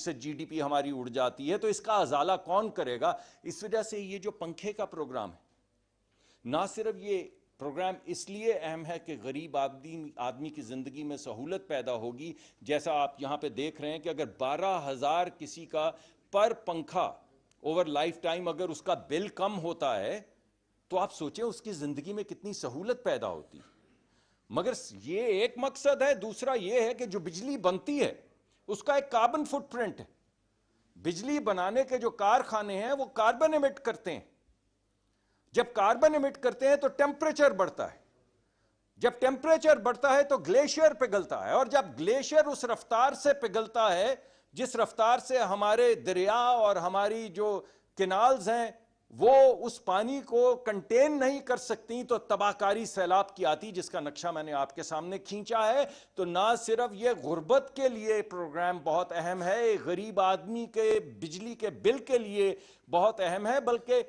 50% G D P ہماری اڑ جاتی ہے، تو اس کا ازالہ کون کرے گا؟ اس وجہ سے یہ جو پنکھے کا پروگرام ہے، نہ صرف یہ پروگرام اس لیے اہم ہے کہ غریب آدمی کی زندگی میں سہولت پیدا ہوگی، جیسا آپ یہاں پہ دیکھ رہے ہیں کہ اگر 12,000 کسی کا پر پنکھا اوور لائف ٹائم اگر اس کا بل کم ہوتا ہے تو آپ سوچیں اس کی زندگی میں کتنی سہولت پیدا ہوتی۔ مگر یہ ایک مقصد ہے، دوسرا یہ ہے کہ جو بجلی بنتی ہے اس کا ایک کاربن فٹ پرنٹ ہے۔ بجلی بنانے کے جو کارخانے ہیں وہ کاربن ایمٹ کرتے ہیں، جب کاربن ایمٹ کرتے ہیں تو ٹیمپریچر بڑھتا ہے، جب ٹیمپریچر بڑھتا ہے تو گلیشیئر پگھلتا ہے، اور جب گلیشیئر اس رفتار سے پگھلتا ہے جس رفتار سے ہمارے دریا اور ہماری جو کینالز ہیں وہ اس پانی کو کنٹین نہیں کر سکتی، تو تباہ کاری سیلاب کی آتی، جس کا نقشہ میں نے آپ کے سامنے کھینچا ہے۔ تو نہ صرف یہ غربت کے لیے پروگرام بہت اہم ہے، غریب آدمی کے بجلی کے بل کے لیے بہت اہم ہے، بلکہ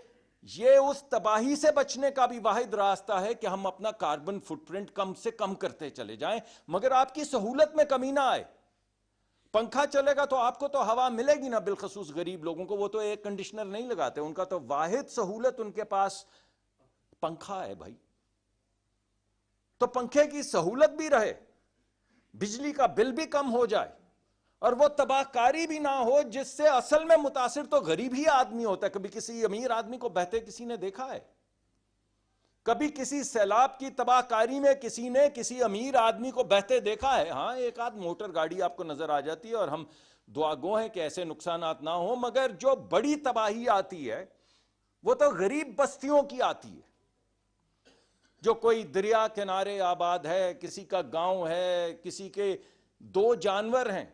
یہ اس تباہی سے بچنے کا بھی واحد راستہ ہے کہ ہم اپنا کاربن فٹ پرنٹ کم سے کم کرتے چلے جائیں، مگر آپ کی سہولت میں کمی نہ آئے۔ پنکھا چلے گا تو آپ کو تو ہوا ملے گی نا، بالخصوص غریب لوگوں کو، وہ تو ایئر کنڈیشنر نہیں لگاتے، ان کا تو واحد سہولت ان کے پاس پنکھا ہے بھائی۔ تو پنکھے کی سہولت بھی رہے، بجلی کا بل بھی کم ہو جائے، اور وہ تباہ کاری بھی نہ ہو جس سے اصل میں متاثر تو غریب ہی آدمی ہوتا ہے۔ کبھی کسی امیر آدمی کو بہتے کسی نے دیکھا ہے؟ کبھی کسی سیلاب کی تباہ کاری میں کسی نے کسی امیر آدمی کو بہتے دیکھا ہے؟ ہاں ایک آدھ موٹر گاڑی آپ کو نظر آ جاتی ہے، اور ہم دعا گو ہیں کہ ایسے نقصانات نہ ہوں، مگر جو بڑی تباہی آتی ہے وہ تو غریب بستیوں کی آتی ہے، جو کوئی دریا کنارے آباد ہے، کسی کا گاؤں ہے، کسی کے 2 جانور ہیں،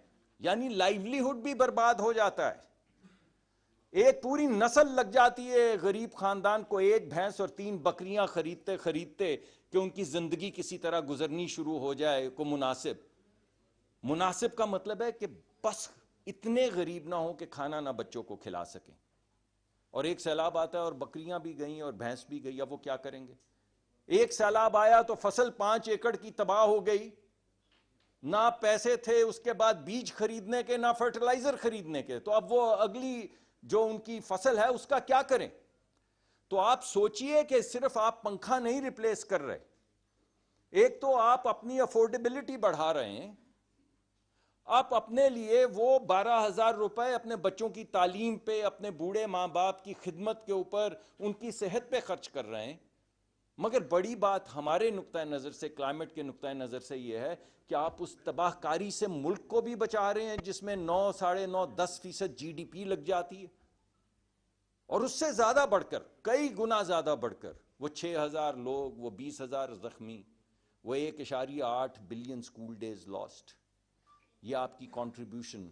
یعنی لائیولی ہوڈ بھی برباد ہو جاتا ہے، ایک پوری نسل لگ جاتی ہے غریب خاندان کو 1 بھینس اور 3 بکریاں خریدتے خریدتے کہ ان کی زندگی کسی طرح گزرنی شروع ہو جائے۔ کو مناسب کا مطلب ہے کہ بس اتنے غریب نہ ہوں کہ کھانا نہ بچوں کو کھلا سکیں، اور ایک سیلاب آتا ہے اور بکریاں بھی گئیں اور بھینس بھی گئی، اب وہ کیا کریں گے؟ ایک سیلاب آیا تو فصل 5 ایکڑ کی تباہ ہو گئی، نہ پیسے تھے اس کے بعد بیج خریدنے کے، نہ فرٹیلائزر خریدنے کے، تو اب وہ اگلی جو ان کی فصل ہے اس کا کیا کریں؟ تو آپ سوچئے کہ صرف آپ پنکھا نہیں ریپلیس کر رہے، ایک تو آپ اپنی افورڈیبلٹی بڑھا رہے ہیں، آپ اپنے لیے وہ 12,000 روپے اپنے بچوں کی تعلیم پہ، اپنے بوڑھے ماں باپ کی خدمت کے اوپر، ان کی صحت پہ خرچ کر رہے ہیں، مگر بڑی بات ہمارے نقطۂ نظر سے، کلائمیٹ کے نقطۂ نظر سے یہ ہے کہ آپ اس تباہ کاری سے ملک کو بھی بچا رہے ہیں جس میں 9 ساڑھے 9 10% جی ڈی پی لگ جاتی ہے، اور اس سے زیادہ بڑھ کر، کئی گنا زیادہ بڑھ کر، وہ 6,000 لوگ، وہ 20,000 زخمی، وہ 1.8 بلین سکول ڈیز لاسٹ، یہ آپ کی کنٹریبیوشن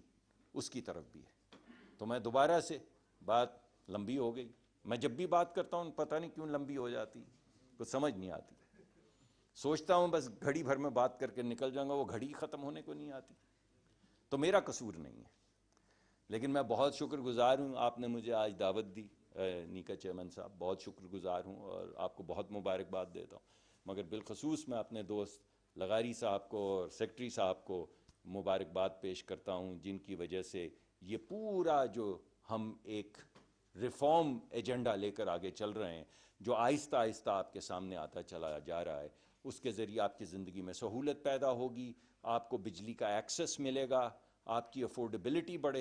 اس کی طرف بھی ہے۔ تو میں دوبارہ سے، بات لمبی ہو گئی، میں جب بھی بات کرتا ہوں پتہ نہیں کیوں لمبی ہو جاتی، کچھ سمجھ نہیں آتی، سوچتا ہوں بس گھڑی بھر میں بات کر کے نکل جاؤں گا، وہ گھڑی ختم ہونے کو نہیں آتی، تو میرا قصور نہیں ہے، لیکن میں بہت شکر گزار ہوں، آپ نے مجھے آج دعوت دی، نیکا چیئرمین صاحب، بہت شکر گزار ہوں، اور آپ کو بہت مبارکباد دیتا ہوں، مگر بالخصوص میں اپنے دوست لغاری صاحب کو اور سیکرٹری صاحب کو مبارکباد پیش کرتا ہوں، جن کی وجہ سے یہ پورا جو ہم ایک ریفارم ایجنڈا لے کر آگے چل رہے ہیں، جو آہستہ آہستہ آپ کے سامنے آتا چلا جا رہا ہے، اس کے ذریعے آپ کی زندگی میں سہولت پیدا ہوگی، آپ کو بجلی کا ایکسیس ملے گا، آپ کی افورڈیبلٹی بڑھے